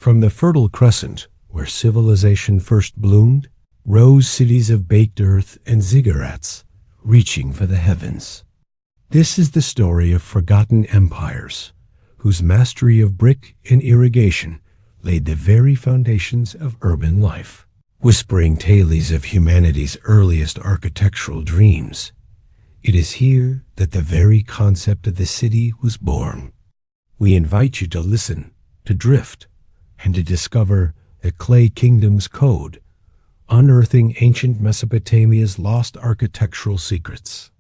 From the Fertile Crescent, where civilization first bloomed, rose cities of baked earth and ziggurats, reaching for the heavens. This is the story of forgotten empires, whose mastery of brick and irrigation laid the very foundations of urban life, whispering tales of humanity's earliest architectural dreams. It is here that the very concept of the city was born. We invite you to listen, to drift, and to discover the Clay Kingdom's code, unearthing ancient Mesopotamia's lost architectural secrets.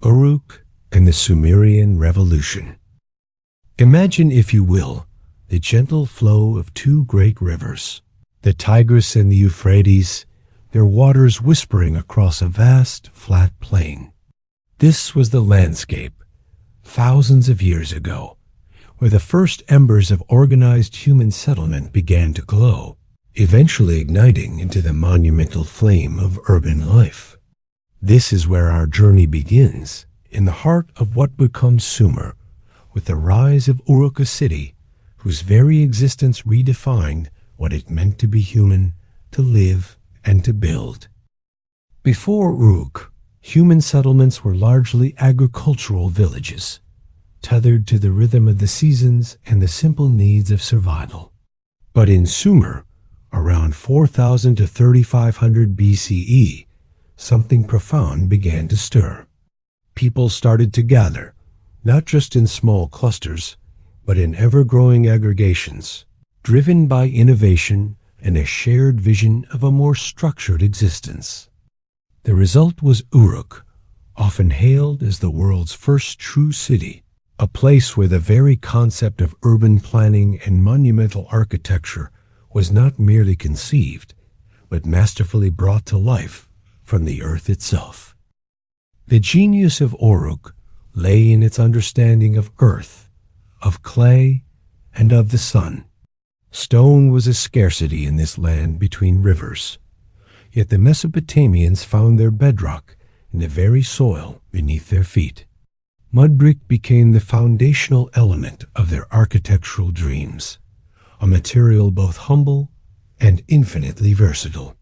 Uruk and the Sumerian Revolution. Imagine, if you will, the gentle flow of two great rivers, the Tigris and the Euphrates, their waters whispering across a vast, flat plain. This was the landscape, thousands of years ago, where the first embers of organized human settlement began to glow, eventually igniting into the monumental flame of urban life. This is where our journey begins, in the heart of what becomes Sumer, with the rise of Uruk, a city whose very existence redefined what it meant to be human, to live, and to build. Before Uruk, human settlements were largely agricultural villages, tethered to the rhythm of the seasons and the simple needs of survival. But in Sumer, around 4000 to 3500 BCE, something profound began to stir. People started to gather, not just in small clusters, but in ever-growing aggregations, driven by innovation and a shared vision of a more structured existence. The result was Uruk, often hailed as the world's first true city, a place where the very concept of urban planning and monumental architecture was not merely conceived, but masterfully brought to life from the earth itself. The genius of Uruk lay in its understanding of earth, of clay, and of the sun. Stone was a scarcity in this land between rivers, yet the Mesopotamians found their bedrock in the very soil beneath their feet. Mud brick became the foundational element of their architectural dreams, a material both humble and infinitely versatile.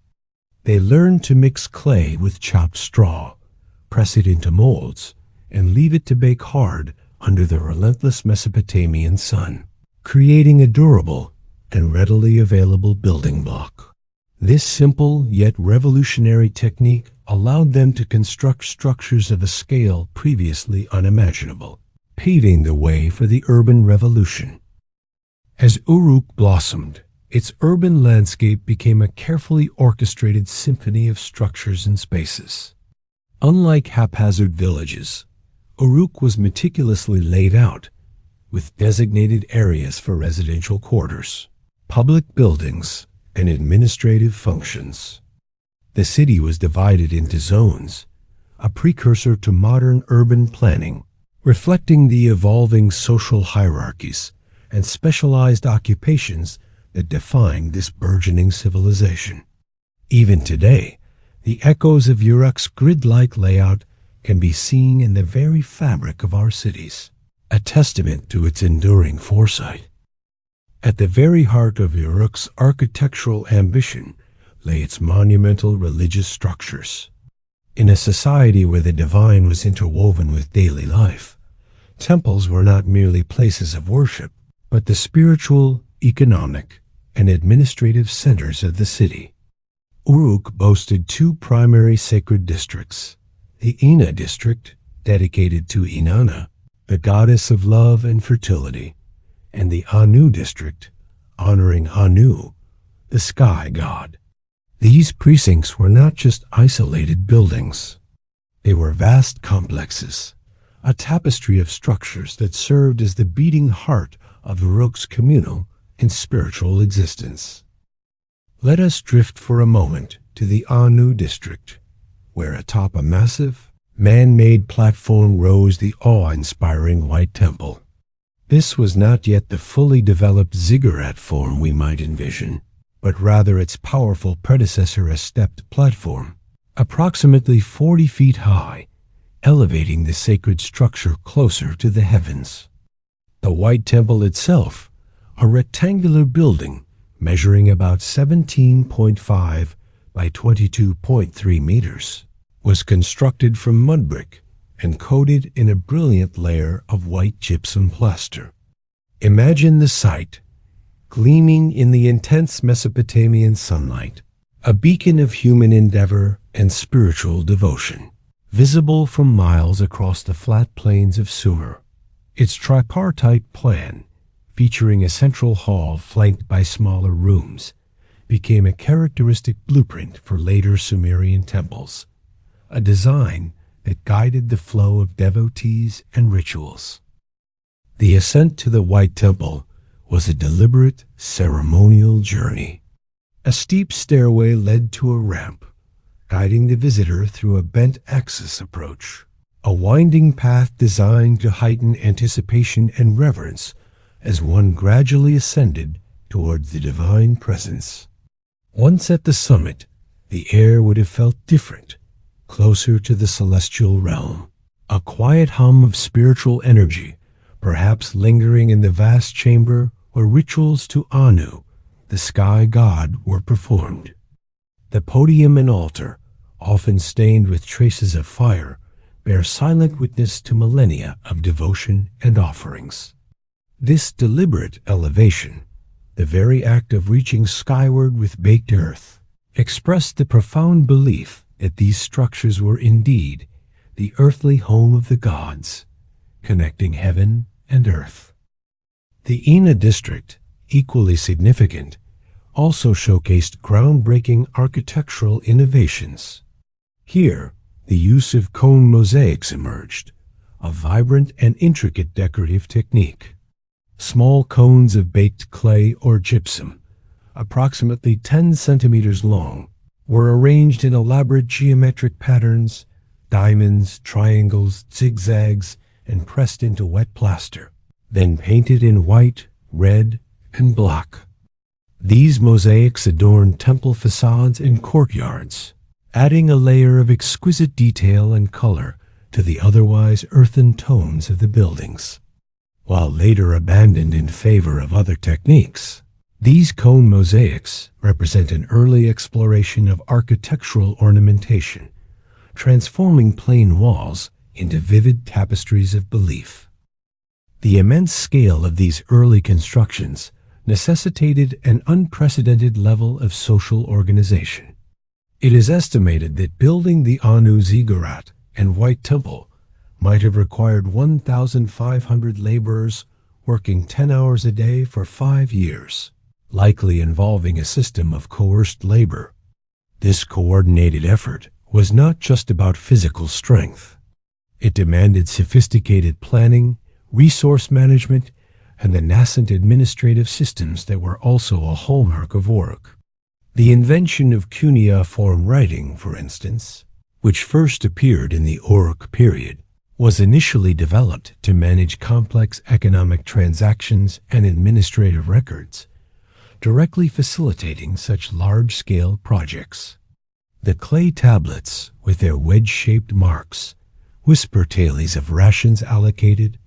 They learned to mix clay with chopped straw, press it into molds, and leave it to bake hard under the relentless Mesopotamian sun, creating a durable and readily available building block. This simple yet revolutionary technique allowed them to construct structures of a scale previously unimaginable, paving the way for the urban revolution. As Uruk blossomed, its urban landscape became a carefully orchestrated symphony of structures and spaces. Unlike haphazard villages, Uruk was meticulously laid out, with designated areas for residential quarters, public buildings, and administrative functions. The city was divided into zones, a precursor to modern urban planning, reflecting the evolving social hierarchies and specialized occupations that defined this burgeoning civilization. Even today, the echoes of Uruk's grid-like layout can be seen in the very fabric of our cities, a testament to its enduring foresight. At the very heart of Uruk's architectural ambition lay its monumental religious structures. In a society where the divine was interwoven with daily life, temples were not merely places of worship, but the spiritual, economic, and administrative centers of the city. Uruk boasted two primary sacred districts: the Ina district, dedicated to Inanna, the goddess of love and fertility, and the Anu district, honoring Anu, the sky god. These precincts were not just isolated buildings. They were vast complexes, a tapestry of structures that served as the beating heart of Uruk's communal and spiritual existence. Let us drift for a moment to the Anu district, where atop a massive, man-made platform rose the awe-inspiring White Temple. This was not yet the fully developed ziggurat form we might envision, but rather its powerful predecessor, a stepped platform, approximately 40 feet high, elevating the sacred structure closer to the heavens. The White Temple itself, a rectangular building measuring about 17.5 by 22.3 meters, was constructed from mud brick and coated in a brilliant layer of white gypsum plaster. Imagine the sight, gleaming in the intense Mesopotamian sunlight, a beacon of human endeavor and spiritual devotion, visible from miles across the flat plains of Sumer. Its tripartite plan, featuring a central hall flanked by smaller rooms, became a characteristic blueprint for later Sumerian temples, a design that guided the flow of devotees and rituals. The ascent to the White Temple was a deliberate, ceremonial journey. A steep stairway led to a ramp, guiding the visitor through a bent-axis approach, a winding path designed to heighten anticipation and reverence as one gradually ascended towards the divine presence. Once at the summit, the air would have felt different, closer to the celestial realm, a quiet hum of spiritual energy, perhaps lingering in the vast chamber where rituals to Anu, the sky god, were performed. The podium and altar, often stained with traces of fire, bear silent witness to millennia of devotion and offerings. This deliberate elevation, the very act of reaching skyward with baked earth, expressed the profound belief that these structures were indeed the earthly home of the gods, connecting heaven and earth. The Ina district, equally significant, also showcased groundbreaking architectural innovations. Here, the use of cone mosaics emerged, a vibrant and intricate decorative technique. Small cones of baked clay or gypsum, approximately 10 centimeters long, were arranged in elaborate geometric patterns, diamonds, triangles, zigzags, and pressed into wet plaster, then painted in white, red, and black. These mosaics adorned temple facades and courtyards, adding a layer of exquisite detail and color to the otherwise earthen tones of the buildings. While later abandoned in favor of other techniques, these cone mosaics represent an early exploration of architectural ornamentation, transforming plain walls into vivid tapestries of belief. The immense scale of these early constructions necessitated an unprecedented level of social organization. It is estimated that building the Anu ziggurat and White Temple might have required 1,500 laborers working 10 hours a day for 5 years, likely involving a system of coerced labor. This coordinated effort was not just about physical strength. It demanded sophisticated planning, resource management, and the nascent administrative systems that were also a hallmark of Uruk. The invention of cuneiform writing, for instance, which first appeared in the Uruk period, was initially developed to manage complex economic transactions and administrative records, directly facilitating such large-scale projects. The clay tablets, with their wedge-shaped marks, whisper tales of rations allocated,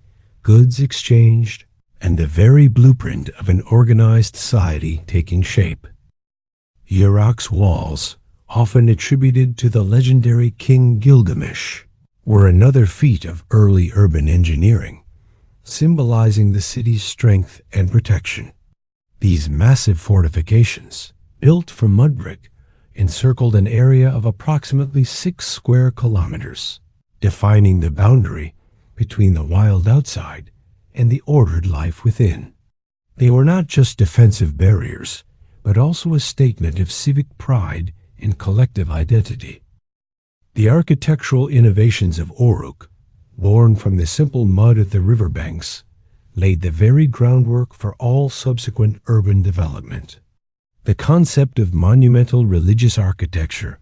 goods exchanged, and the very blueprint of an organized society taking shape. Uruk's walls, often attributed to the legendary King Gilgamesh, were another feat of early urban engineering, symbolizing the city's strength and protection. These massive fortifications, built from mud brick, encircled an area of approximately 6 square kilometers, defining the boundary between the wild outside and the ordered life within. They were not just defensive barriers, but also a statement of civic pride and collective identity. The architectural innovations of Uruk, born from the simple mud of the riverbanks, laid the very groundwork for all subsequent urban development. The concept of monumental religious architecture,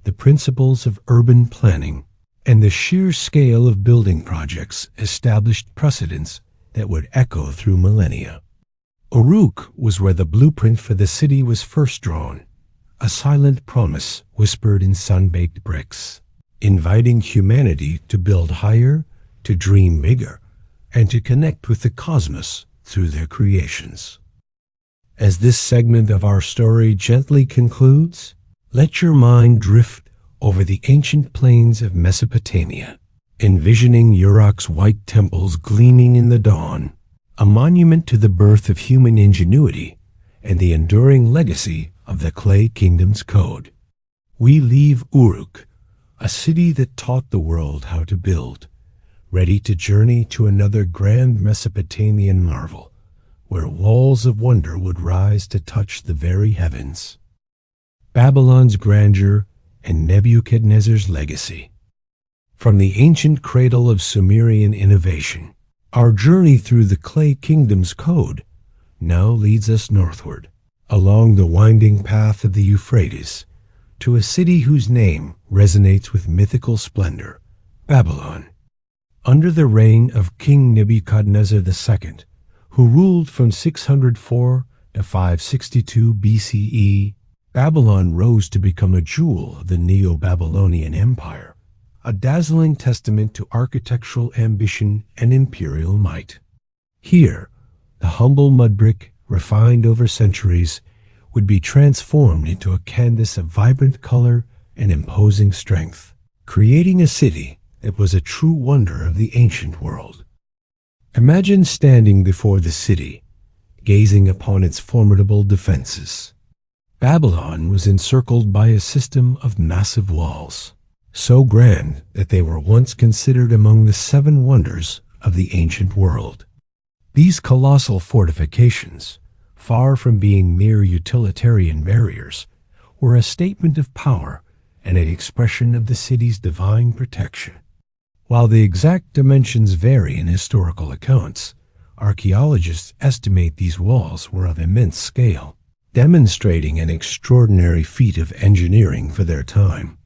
the principles of urban planning, and the sheer scale of building projects established precedents that would echo through millennia. Uruk was where the blueprint for the city was first drawn, a silent promise whispered in sun-baked bricks, inviting humanity to build higher, to dream bigger, and to connect with the cosmos through their creations. As this segment of our story gently concludes, let your mind drift over the ancient plains of Mesopotamia, envisioning Uruk's white temples gleaming in the dawn, a monument to the birth of human ingenuity and the enduring legacy of the Clay Kingdom's code. We leave Uruk, a city that taught the world how to build, ready to journey to another grand Mesopotamian marvel, where walls of wonder would rise to touch the very heavens. Babylon's grandeur and Nebuchadnezzar's legacy. From the ancient cradle of Sumerian innovation, our journey through the Clay Kingdom's code now leads us northward, along the winding path of the Euphrates, to a city whose name resonates with mythical splendor, Babylon. Under the reign of King Nebuchadnezzar II, who ruled from 604 to 562 BCE, Babylon rose to become a jewel of the Neo-Babylonian Empire, a dazzling testament to architectural ambition and imperial might. Here, the humble mud brick, refined over centuries, would be transformed into a canvas of vibrant color and imposing strength, creating a city that was a true wonder of the ancient world. Imagine standing before the city, gazing upon its formidable defenses. Babylon was encircled by a system of massive walls, so grand that they were once considered among the 7 wonders of the ancient world. These colossal fortifications, far from being mere utilitarian barriers, were a statement of power and an expression of the city's divine protection. While the exact dimensions vary in historical accounts, archaeologists estimate these walls were of immense scale, demonstrating an extraordinary feat of engineering for their time.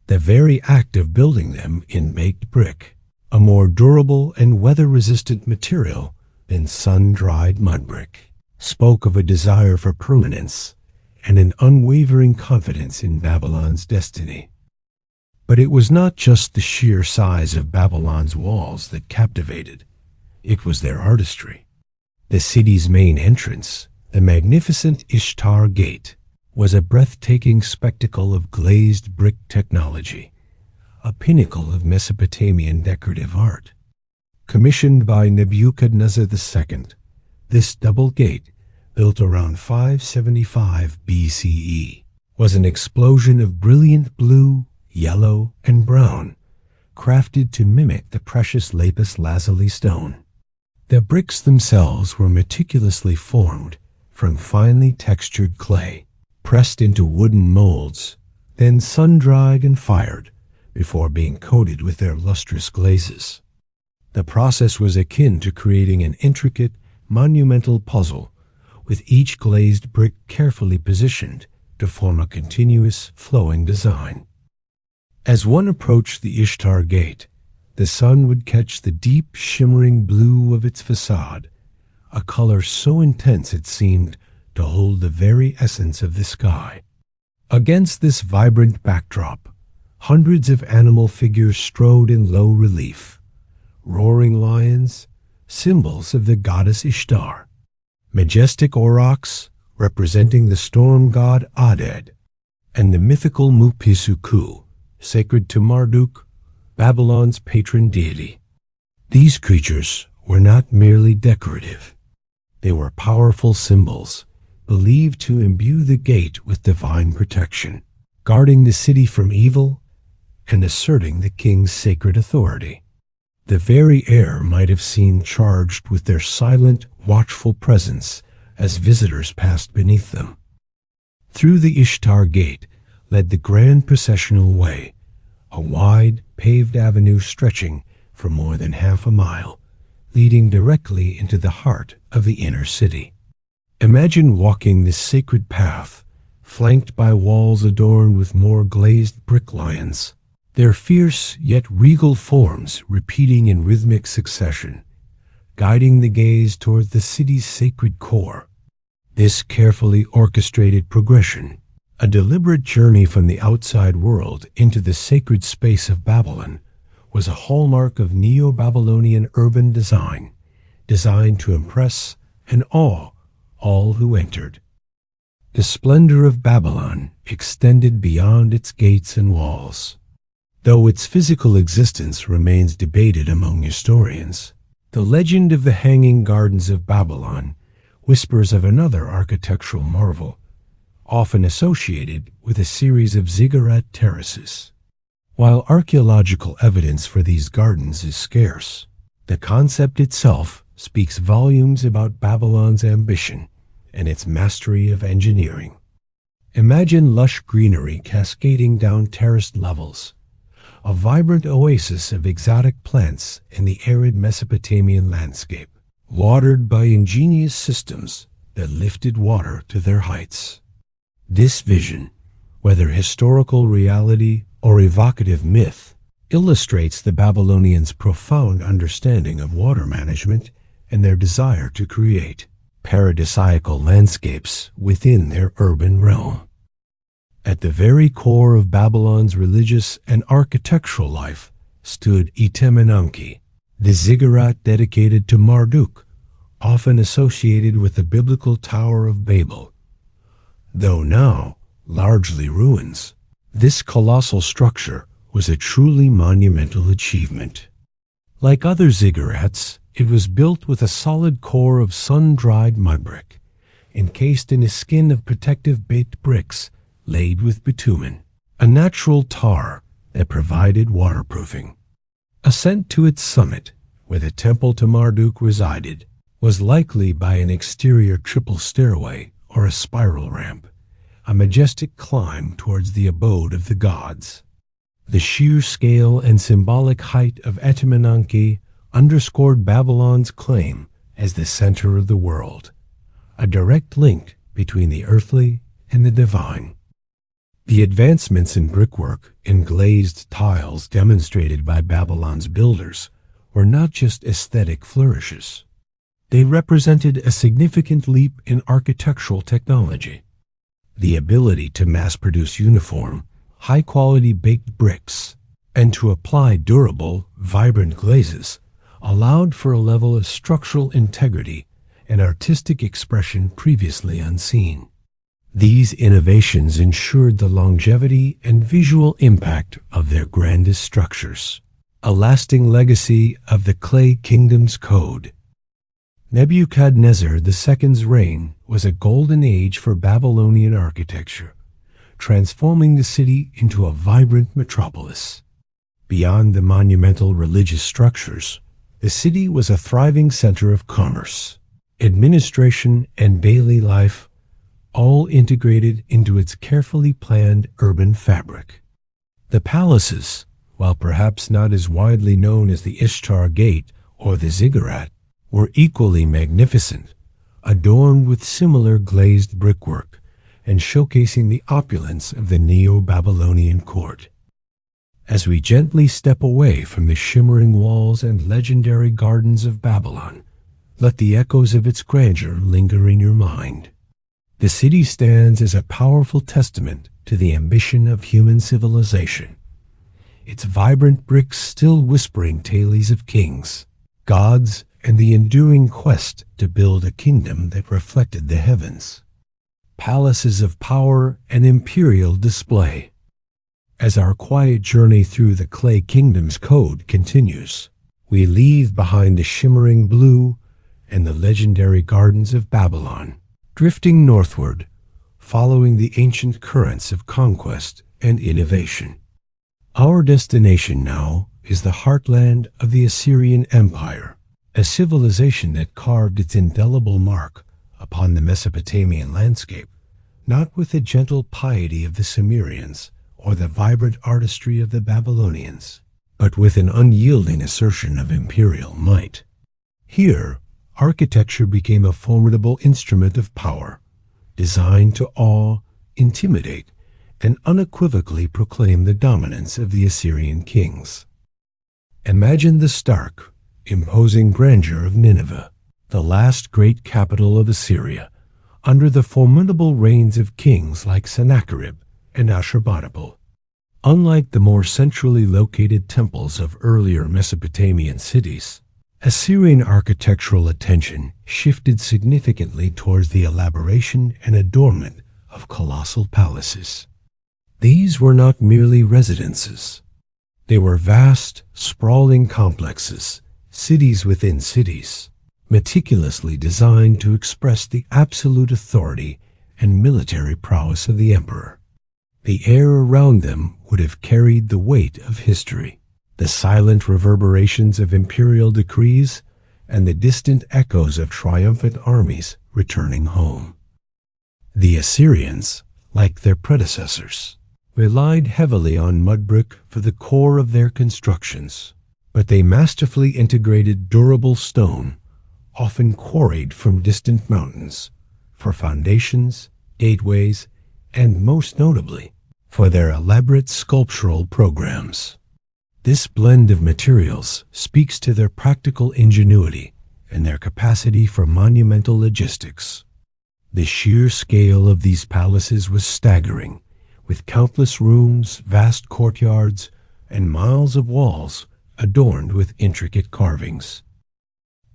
The very act of building them in baked brick, a more durable and weather-resistant material than sun-dried mud brick, spoke of a desire for permanence and an unwavering confidence in Babylon's destiny. But it was not just the sheer size of Babylon's walls that captivated. It was their artistry. The city's main entrance, the magnificent Ishtar Gate, was a breathtaking spectacle of glazed brick technology, a pinnacle of Mesopotamian decorative art. Commissioned by Nebuchadnezzar II, this double gate, built around 575 BCE, was an explosion of brilliant blue, yellow, and brown, crafted to mimic the precious lapis lazuli stone. The bricks themselves were meticulously formed from finely textured clay, pressed into wooden molds, then sun-dried and fired before being coated with their lustrous glazes. The process was akin to creating an intricate, monumental puzzle, with each glazed brick carefully positioned to form a continuous, flowing design. As one approached the Ishtar Gate, the sun would catch the deep, shimmering blue of its facade, a color so intense it seemed to hold the very essence of the sky. Against this vibrant backdrop, hundreds of animal figures strode in low relief, roaring lions, symbols of the goddess Ishtar, majestic aurochs representing the storm god Adad, and the mythical Mupisuku, sacred to Marduk, Babylon's patron deity. These creatures were not merely decorative. They were powerful symbols, believed to imbue the gate with divine protection, guarding the city from evil and asserting the king's sacred authority. The very air might have seemed charged with their silent, watchful presence as visitors passed beneath them. Through the Ishtar Gate led the grand processional way, a wide, paved avenue stretching for more than half a mile, leading directly into the heart of the inner city. Imagine walking this sacred path, flanked by walls adorned with more glazed brick lions, their fierce yet regal forms repeating in rhythmic succession, guiding the gaze toward the city's sacred core. This carefully orchestrated progression, a deliberate journey from the outside world into the sacred space of Babylon, was a hallmark of Neo-Babylonian urban design, designed to impress and awe all who entered. The splendor of Babylon extended beyond its gates and walls. Though its physical existence remains debated among historians, the legend of the Hanging Gardens of Babylon whispers of another architectural marvel, often associated with a series of ziggurat terraces. While archaeological evidence for these gardens is scarce, the concept itself speaks volumes about Babylon's ambition and its mastery of engineering. Imagine lush greenery cascading down terraced levels, a vibrant oasis of exotic plants in the arid Mesopotamian landscape, watered by ingenious systems that lifted water to their heights. This vision, whether historical reality or evocative myth, illustrates the Babylonians' profound understanding of water management and their desire to create paradisiacal landscapes within their urban realm. At the very core of Babylon's religious and architectural life stood Etemenanki, the ziggurat dedicated to Marduk, often associated with the biblical Tower of Babel. Though now largely ruins, this colossal structure was a truly monumental achievement. Like other ziggurats, it was built with a solid core of sun-dried mud brick, encased in a skin of protective baked bricks laid with bitumen, a natural tar that provided waterproofing. Ascent to its summit, where the temple to Marduk resided, was likely by an exterior triple stairway or a spiral ramp, a majestic climb towards the abode of the gods. The sheer scale and symbolic height of Etemenanki underscored Babylon's claim as the center of the world, a direct link between the earthly and the divine. The advancements in brickwork and glazed tiles demonstrated by Babylon's builders were not just aesthetic flourishes. They represented a significant leap in architectural technology. The ability to mass-produce uniform, high-quality baked bricks, and to apply durable, vibrant glazes allowed for a level of structural integrity and artistic expression previously unseen. These innovations ensured the longevity and visual impact of their grandest structures, a lasting legacy of the Clay Kingdom's code. Nebuchadnezzar II's reign was a golden age for Babylonian architecture, transforming the city into a vibrant metropolis. Beyond the monumental religious structures, the city was a thriving center of commerce, administration, and daily life, all integrated into its carefully planned urban fabric. The palaces, while perhaps not as widely known as the Ishtar Gate or the Ziggurat, were equally magnificent, adorned with similar glazed brickwork and showcasing the opulence of the Neo-Babylonian court. As we gently step away from the shimmering walls and legendary gardens of Babylon, let the echoes of its grandeur linger in your mind. The city stands as a powerful testament to the ambition of human civilization, its vibrant bricks still whispering tales of kings, gods, and the enduring quest to build a kingdom that reflected the heavens. Palaces of power and imperial display. As our quiet journey through the Clay Kingdom's code continues, we leave behind the shimmering blue and the legendary gardens of Babylon, drifting northward, following the ancient currents of conquest and innovation. Our destination now is the heartland of the Assyrian Empire, a civilization that carved its indelible mark upon the Mesopotamian landscape, not with the gentle piety of the Sumerians or the vibrant artistry of the Babylonians, but with an unyielding assertion of imperial might. Here, architecture became a formidable instrument of power, designed to awe, intimidate, and unequivocally proclaim the dominance of the Assyrian kings. Imagine the stark, imposing grandeur of Nineveh, the last great capital of Assyria, under the formidable reigns of kings like Sennacherib and Ashurbanipal. Unlike the more centrally located temples of earlier Mesopotamian cities, Assyrian architectural attention shifted significantly towards the elaboration and adornment of colossal palaces. These were not merely residences. They were vast, sprawling complexes, cities within cities, meticulously designed to express the absolute authority and military prowess of the emperor. The air around them would have carried the weight of history, the silent reverberations of imperial decrees, and the distant echoes of triumphant armies returning home. The Assyrians, like their predecessors, relied heavily on mud brick for the core of their constructions, but they masterfully integrated durable stone, often quarried from distant mountains, for foundations, gateways, and most notably, for their elaborate sculptural programs. This blend of materials speaks to their practical ingenuity and their capacity for monumental logistics. The sheer scale of these palaces was staggering, with countless rooms, vast courtyards, and miles of walls adorned with intricate carvings.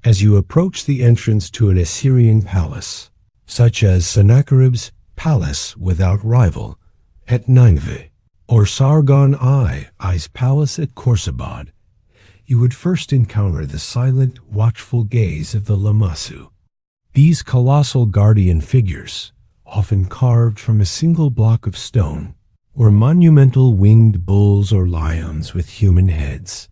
As you approach the entrance to an Assyrian palace, such as Sennacherib's Palace Without Rival at Nineveh, or Sargon I's palace at Khorsabad, you would first encounter the silent, watchful gaze of the Lamassu. These colossal guardian figures, often carved from a single block of stone, were monumental winged bulls or lions with human heads,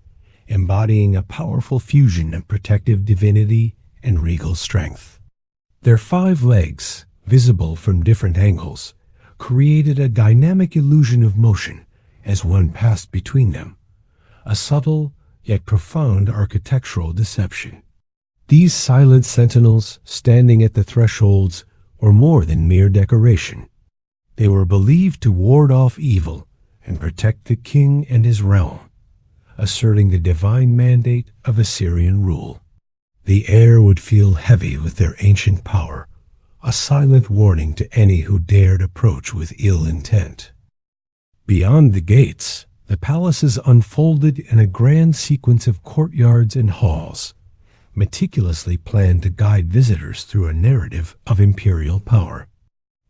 embodying a powerful fusion of protective divinity and regal strength. Their 5 legs, visible from different angles, created a dynamic illusion of motion as one passed between them, a subtle yet profound architectural deception. These silent sentinels standing at the thresholds were more than mere decoration. They were believed to ward off evil and protect the king and his realm, asserting the divine mandate of Assyrian rule. The air would feel heavy with their ancient power, a silent warning to any who dared approach with ill intent. Beyond the gates, the palaces unfolded in a grand sequence of courtyards and halls, meticulously planned to guide visitors through a narrative of imperial power.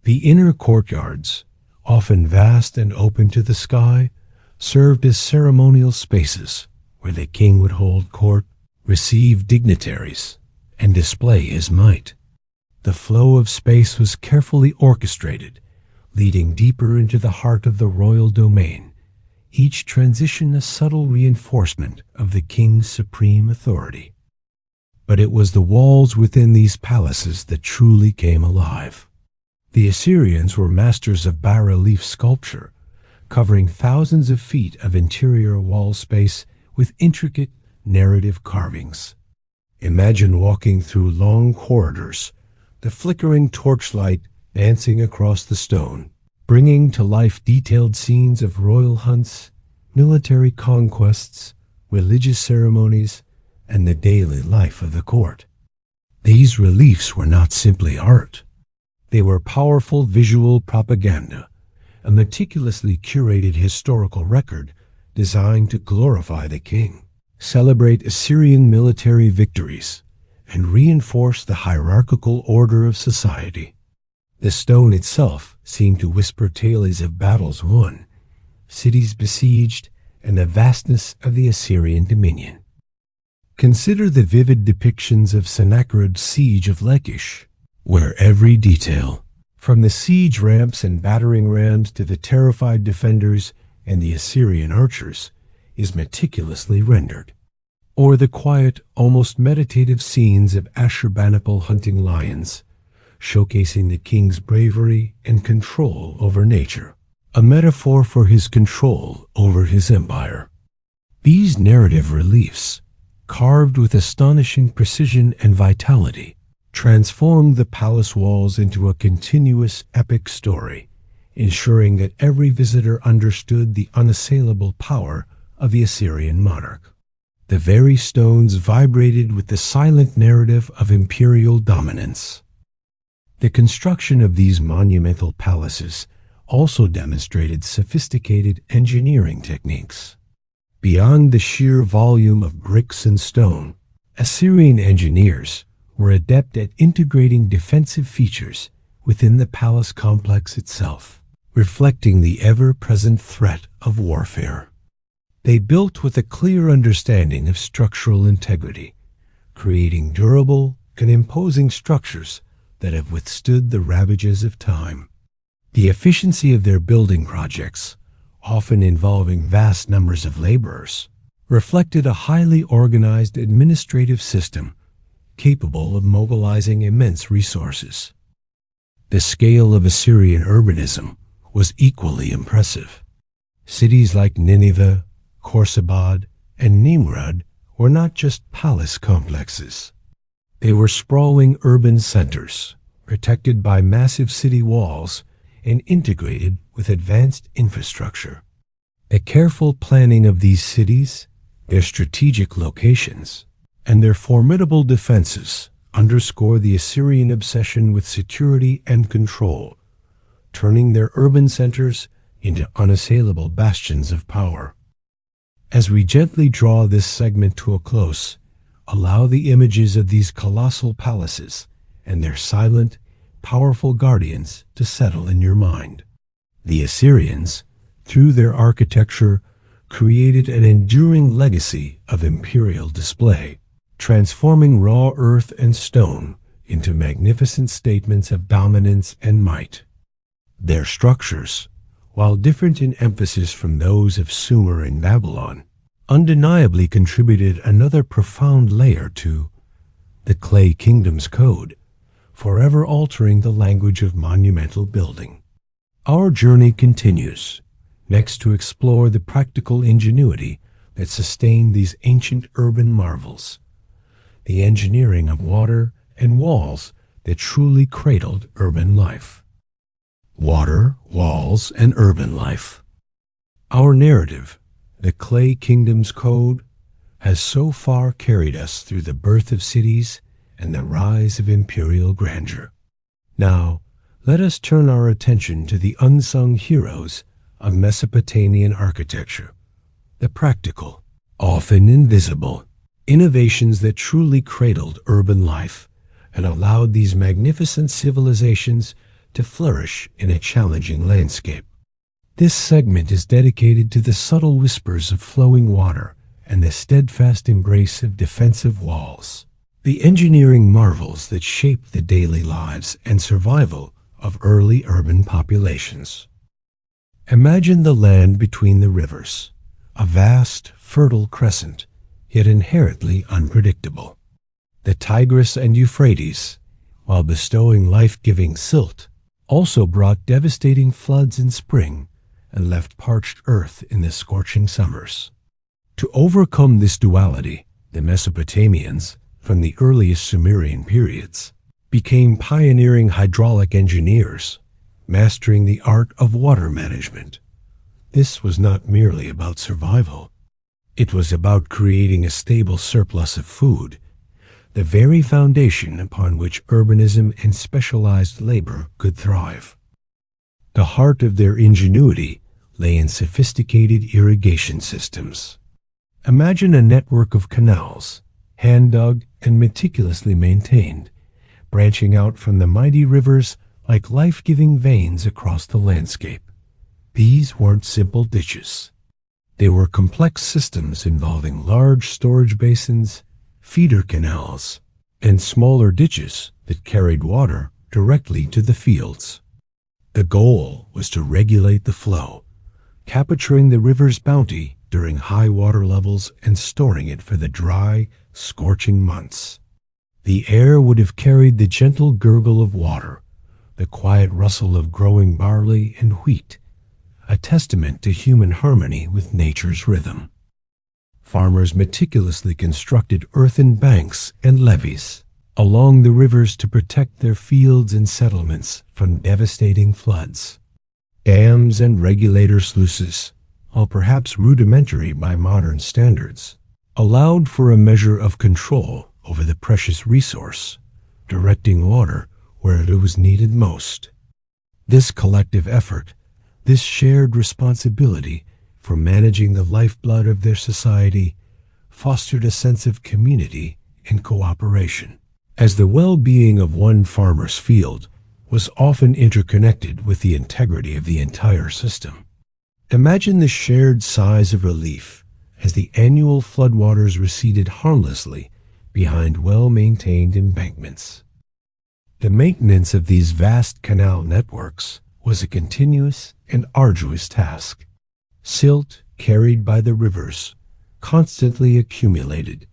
The inner courtyards, often vast and open to the sky, served as ceremonial spaces where the king would hold court, receive dignitaries, and display his might. The flow of space was carefully orchestrated, leading deeper into the heart of the royal domain, each transition a subtle reinforcement of the king's supreme authority. But it was the walls within these palaces that truly came alive. The Assyrians were masters of bas-relief sculpture, covering thousands of feet of interior wall space with intricate narrative carvings. Imagine walking through long corridors, the flickering torchlight dancing across the stone, bringing to life detailed scenes of royal hunts, military conquests, religious ceremonies, and the daily life of the court. These reliefs were not simply art. They were powerful visual propaganda, a meticulously curated historical record designed to glorify the king, celebrate Assyrian military victories, and reinforce the hierarchical order of society. The stone itself seemed to whisper tales of battles won, cities besieged, and the vastness of the Assyrian dominion. Consider the vivid depictions of Sennacherib's siege of Lachish, where every detail, from the siege ramps and battering rams to the terrified defenders and the Assyrian archers, is meticulously rendered. Or the quiet, almost meditative scenes of Ashurbanipal hunting lions, showcasing the king's bravery and control over nature, a metaphor for his control over his empire. These narrative reliefs, carved with astonishing precision and vitality, transformed the palace walls into a continuous epic story, ensuring that every visitor understood the unassailable power of the Assyrian monarch. The very stones vibrated with the silent narrative of imperial dominance. The construction of these monumental palaces also demonstrated sophisticated engineering techniques. Beyond the sheer volume of bricks and stone, Assyrian engineers were adept at integrating defensive features within the palace complex itself, reflecting the ever-present threat of warfare. They built with a clear understanding of structural integrity, creating durable and imposing structures that have withstood the ravages of time. The efficiency of their building projects, often involving vast numbers of laborers, reflected a highly organized administrative system capable of mobilizing immense resources. The scale of Assyrian urbanism was equally impressive. Cities like Nineveh, Khorsabad, and Nimrud were not just palace complexes. They were sprawling urban centers, protected by massive city walls and integrated with advanced infrastructure. The careful planning of these cities, their strategic locations, and their formidable defenses underscore the Assyrian obsession with security and control, turning their urban centers into unassailable bastions of power. As we gently draw this segment to a close, allow the images of these colossal palaces and their silent, powerful guardians to settle in your mind. The Assyrians, through their architecture, created an enduring legacy of imperial display, transforming raw earth and stone into magnificent statements of dominance and might. Their structures, while different in emphasis from those of Sumer and Babylon, undeniably contributed another profound layer to the Clay Kingdom's code, forever altering the language of monumental building. Our journey continues, next to explore the practical ingenuity that sustained these ancient urban marvels, the engineering of water and walls that truly cradled urban life. Water, walls, and urban life. Our narrative, the Clay Kingdom's Code, has so far carried us through the birth of cities and the rise of imperial grandeur. Now, let us turn our attention to the unsung heroes of Mesopotamian architecture, the practical, often invisible, innovations that truly cradled urban life and allowed these magnificent civilizations to flourish in a challenging landscape. This segment is dedicated to the subtle whispers of flowing water and the steadfast embrace of defensive walls, the engineering marvels that shaped the daily lives and survival of early urban populations. Imagine the land between the rivers, a vast, fertile crescent, yet inherently unpredictable. The Tigris and Euphrates, while bestowing life-giving silt, also brought devastating floods in spring and left parched earth in the scorching summers. To overcome this duality, the Mesopotamians, from the earliest Sumerian periods, became pioneering hydraulic engineers, mastering the art of water management. This was not merely about survival. It was about creating a stable surplus of food, the very foundation upon which urbanism and specialized labor could thrive. The heart of their ingenuity lay in sophisticated irrigation systems. Imagine a network of canals, hand-dug and meticulously maintained, branching out from the mighty rivers like life-giving veins across the landscape. These weren't simple ditches. They were complex systems involving large storage basins, feeder canals, and smaller ditches that carried water directly to the fields. The goal was to regulate the flow, capturing the river's bounty during high water levels and storing it for the dry, scorching months. The air would have carried the gentle gurgle of water, the quiet rustle of growing barley and wheat, a testament to human harmony with nature's rhythm. Farmers meticulously constructed earthen banks and levees along the rivers to protect their fields and settlements from devastating floods. Dams and regulator sluices, while perhaps rudimentary by modern standards, allowed for a measure of control over the precious resource, directing water where it was needed most. This collective effort, this shared responsibility for managing the lifeblood of their society, fostered a sense of community and cooperation, as the well-being of one farmer's field was often interconnected with the integrity of the entire system. Imagine the shared sighs of relief as the annual floodwaters receded harmlessly behind well-maintained embankments. The maintenance of these vast canal networks was a continuous and arduous task. Silt carried by the rivers constantly accumulated,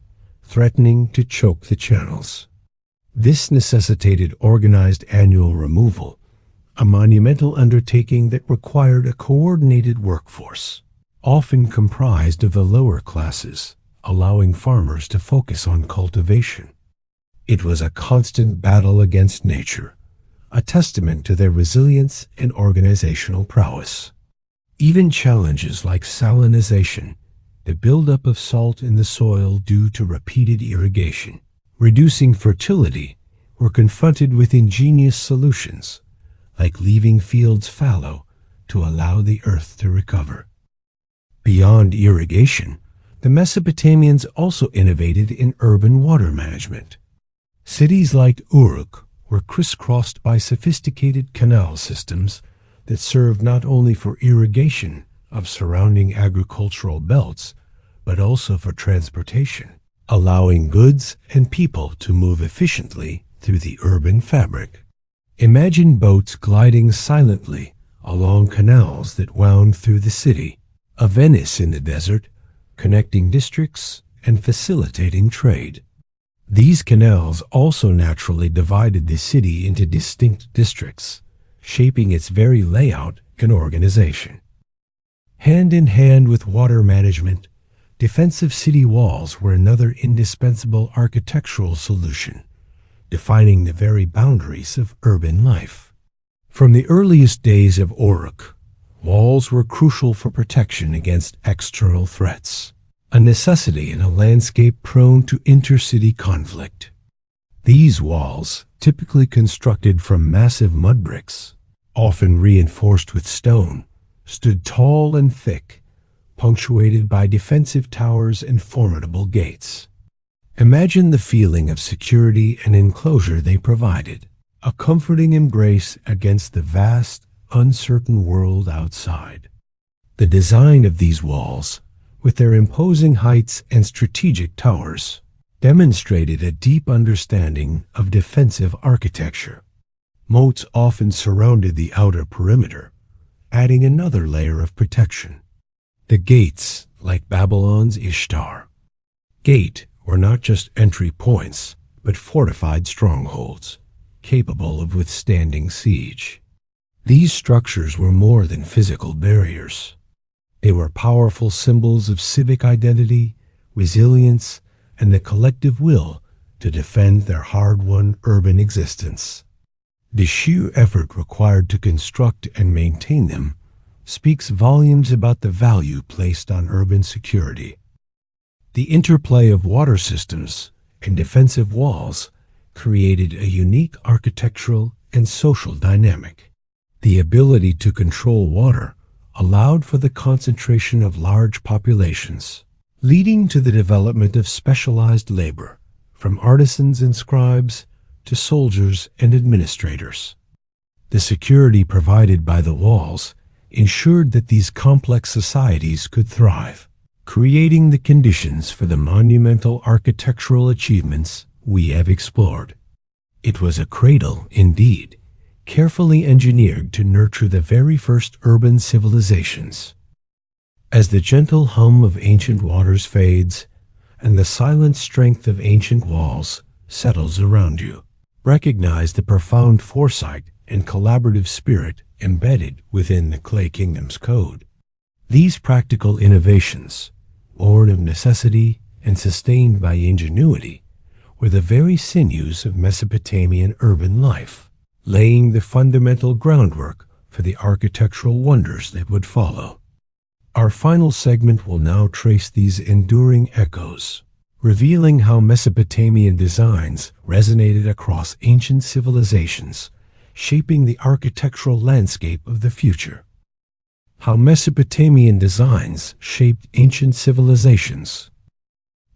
threatening to choke the channels. This necessitated organized annual removal, a monumental undertaking that required a coordinated workforce, often comprised of the lower classes, allowing farmers to focus on cultivation. It was a constant battle against nature, a testament to their resilience and organizational prowess. Even challenges like salinization, the buildup of salt in the soil due to repeated irrigation, reducing fertility, were confronted with ingenious solutions, like leaving fields fallow to allow the earth to recover. Beyond irrigation, the Mesopotamians also innovated in urban water management. Cities like Uruk were crisscrossed by sophisticated canal systems that served not only for irrigation of surrounding agricultural belts, but also for transportation, allowing goods and people to move efficiently through the urban fabric. Imagine boats gliding silently along canals that wound through the city, a Venice in the desert, connecting districts and facilitating trade. These canals also naturally divided the city into distinct districts, shaping its very layout and organization. Hand in hand with water management, defensive city walls were another indispensable architectural solution, defining the very boundaries of urban life. From the earliest days of Uruk, walls were crucial for protection against external threats, a necessity in a landscape prone to intercity conflict. These walls, typically constructed from massive mud bricks, often reinforced with stone, stood tall and thick, punctuated by defensive towers and formidable gates. Imagine the feeling of security and enclosure they provided, a comforting embrace against the vast, uncertain world outside. The design of these walls, with their imposing heights and strategic towers, demonstrated a deep understanding of defensive architecture. Moats often surrounded the outer perimeter, adding another layer of protection. The gates, like Babylon's Ishtar Gate, were not just entry points, but fortified strongholds, capable of withstanding siege. These structures were more than physical barriers. They were powerful symbols of civic identity, resilience, and the collective will to defend their hard-won urban existence. The sheer effort required to construct and maintain them speaks volumes about the value placed on urban security. The interplay of water systems and defensive walls created a unique architectural and social dynamic. The ability to control water allowed for the concentration of large populations, leading to the development of specialized labor, from artisans and scribes to soldiers and administrators. The security provided by the walls ensured that these complex societies could thrive, creating the conditions for the monumental architectural achievements we have explored. It was a cradle, indeed, carefully engineered to nurture the very first urban civilizations. As the gentle hum of ancient waters fades, and the silent strength of ancient walls settles around you, recognize the profound foresight and collaborative spirit embedded within the Clay Kingdom's code. These practical innovations, born of necessity and sustained by ingenuity, were the very sinews of Mesopotamian urban life, laying the fundamental groundwork for the architectural wonders that would follow. Our final segment will now trace these enduring echoes, revealing how Mesopotamian designs resonated across ancient civilizations, shaping the architectural landscape of the future. How Mesopotamian designs shaped ancient civilizations.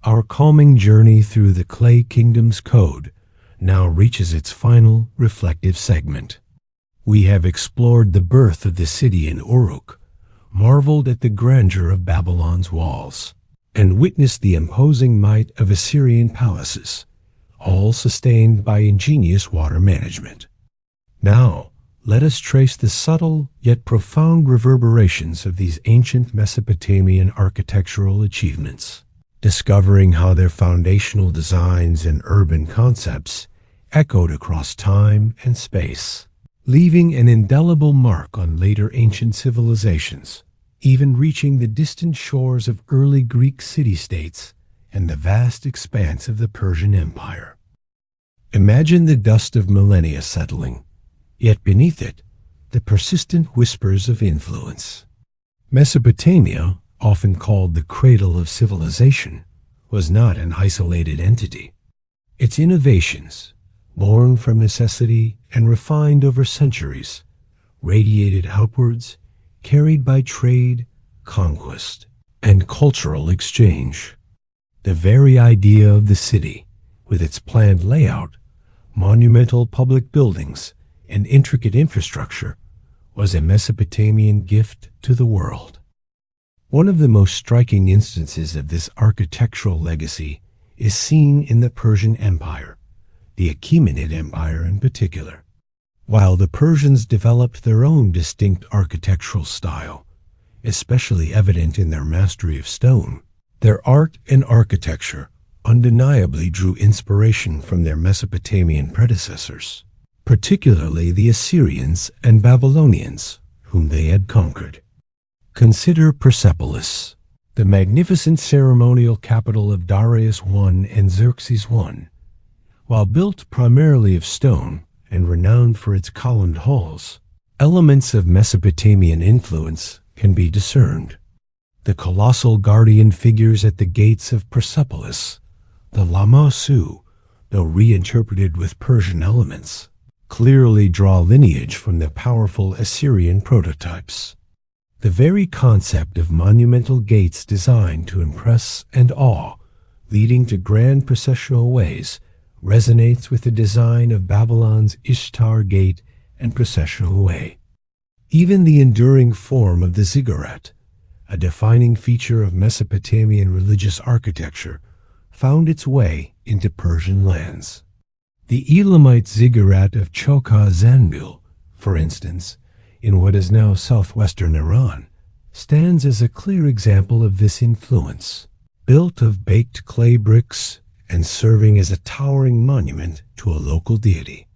Our calming journey through the Clay Kingdom's code now reaches its final reflective segment. We have explored the birth of the city in Uruk, marveled at the grandeur of Babylon's walls, and witnessed the imposing might of Assyrian palaces, all sustained by ingenious water management. Now, let us trace the subtle yet profound reverberations of these ancient Mesopotamian architectural achievements, discovering how their foundational designs and urban concepts echoed across time and space, leaving an indelible mark on later ancient civilizations, even reaching the distant shores of early Greek city-states and the vast expanse of the Persian Empire. Imagine the dust of millennia settling, yet beneath it, the persistent whispers of influence. Mesopotamia, often called the cradle of civilization, was not an isolated entity. Its innovations, born from necessity and refined over centuries, radiated outwards, carried by trade, conquest, and cultural exchange. The very idea of the city, with its planned layout, monumental public buildings, and intricate infrastructure, was a Mesopotamian gift to the world. One of the most striking instances of this architectural legacy is seen in the Persian Empire, the Achaemenid Empire in particular. While the Persians developed their own distinct architectural style, especially evident in their mastery of stone, their art and architecture undeniably drew inspiration from their Mesopotamian predecessors, particularly the Assyrians and Babylonians, whom they had conquered. Consider Persepolis, the magnificent ceremonial capital of Darius I and Xerxes I. While built primarily of stone and renowned for its columned halls, elements of Mesopotamian influence can be discerned. The colossal guardian figures at the gates of Persepolis, the Lamassu, though reinterpreted with Persian elements, clearly draw lineage from the powerful Assyrian prototypes. The very concept of monumental gates designed to impress and awe, leading to grand processional ways, resonates with the design of Babylon's Ishtar Gate and processional way. Even the enduring form of the ziggurat, a defining feature of Mesopotamian religious architecture, found its way into Persian lands. The Elamite ziggurat of Chokha Zanbil, for instance, in what is now southwestern Iran, stands as a clear example of this influence. Built of baked clay bricks and serving as a towering monument to a local deity.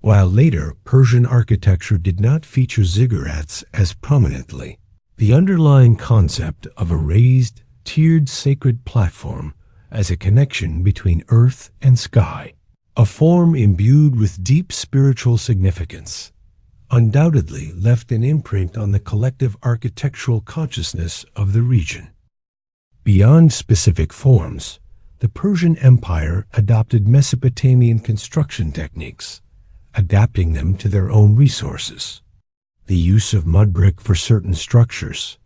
While later Persian architecture did not feature ziggurats as prominently, the underlying concept of a raised, tiered sacred platform as a connection between earth and sky, a form imbued with deep spiritual significance, undoubtedly left an imprint on the collective architectural consciousness of the region. Beyond specific forms, the Persian Empire adopted Mesopotamian construction techniques, adapting them to their own resources. The use of mud brick for certain structures,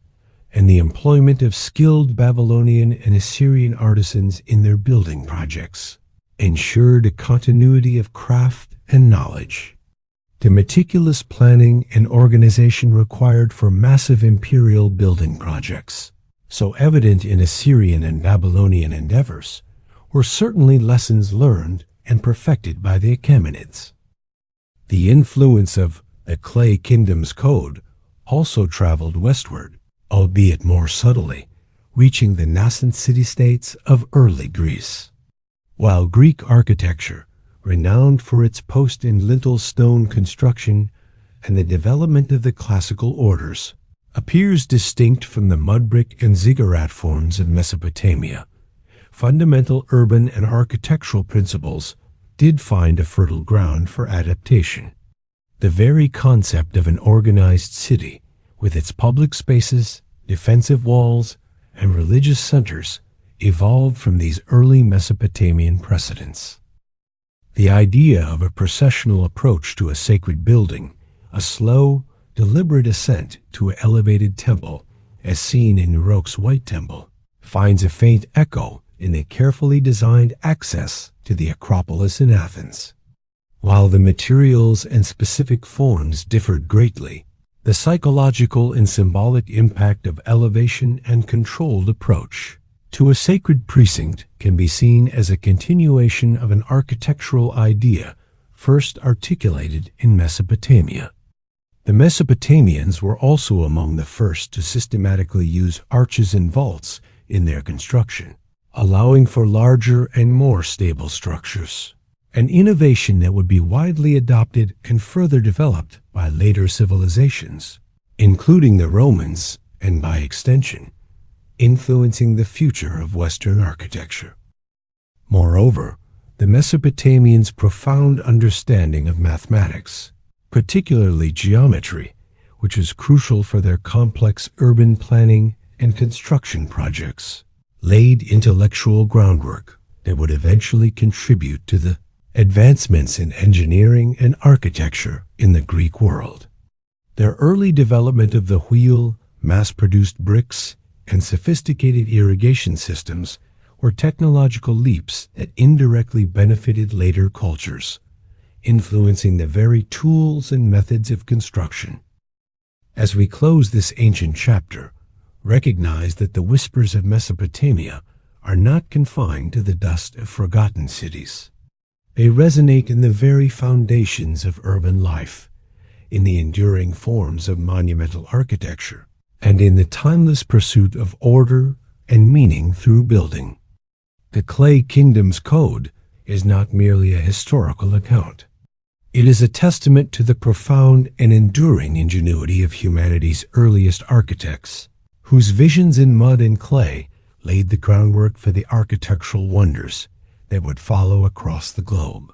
and the employment of skilled Babylonian and Assyrian artisans in their building projects, ensured a continuity of craft and knowledge. The meticulous planning and organization required for massive imperial building projects, so evident in Assyrian and Babylonian endeavors, were certainly lessons learned and perfected by the Achaemenids. The influence of the Clay Kingdom's code also traveled westward, albeit more subtly, reaching the nascent city-states of early Greece. While Greek architecture, renowned for its post and lintel stone construction and the development of the classical orders, appears distinct from the mud brick and ziggurat forms of Mesopotamia, fundamental urban and architectural principles did find a fertile ground for adaptation. The very concept of an organized city, with its public spaces, defensive walls, and religious centers, evolved from these early Mesopotamian precedents. The idea of a processional approach to a sacred building, a slow, deliberate ascent to an elevated temple, as seen in Uruk's White Temple, finds a faint echo in the carefully designed access to the Acropolis in Athens. While the materials and specific forms differed greatly, the psychological and symbolic impact of elevation and controlled approach to a sacred precinct can be seen as a continuation of an architectural idea first articulated in Mesopotamia. The Mesopotamians were also among the first to systematically use arches and vaults in their construction, allowing for larger and more stable structures, an innovation that would be widely adopted and further developed by later civilizations, including the Romans, and by extension, influencing the future of Western architecture. Moreover, the Mesopotamians' profound understanding of mathematics, particularly geometry, which is crucial for their complex urban planning and construction projects, laid intellectual groundwork that would eventually contribute to the advancements in engineering and architecture in the Greek world. Their early development of the wheel, mass-produced bricks, and sophisticated irrigation systems were technological leaps that indirectly benefited later cultures, influencing the very tools and methods of construction. As we close this ancient chapter, recognize that the whispers of Mesopotamia are not confined to the dust of forgotten cities. They resonate in the very foundations of urban life, in the enduring forms of monumental architecture, and in the timeless pursuit of order and meaning through building. The Clay Kingdom's code is not merely a historical account. It is a testament to the profound and enduring ingenuity of humanity's earliest architects, whose visions in mud and clay laid the groundwork for the architectural wonders that would follow across the globe.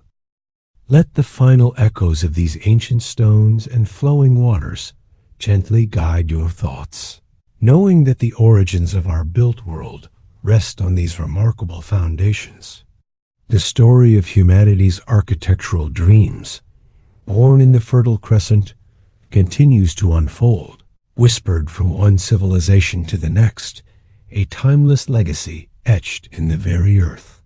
Let the final echoes of these ancient stones and flowing waters gently guide your thoughts, knowing that the origins of our built world rest on these remarkable foundations. The story of humanity's architectural dreams, born in the Fertile Crescent, continues to unfold, whispered from one civilization to the next, a timeless legacy etched in the very earth.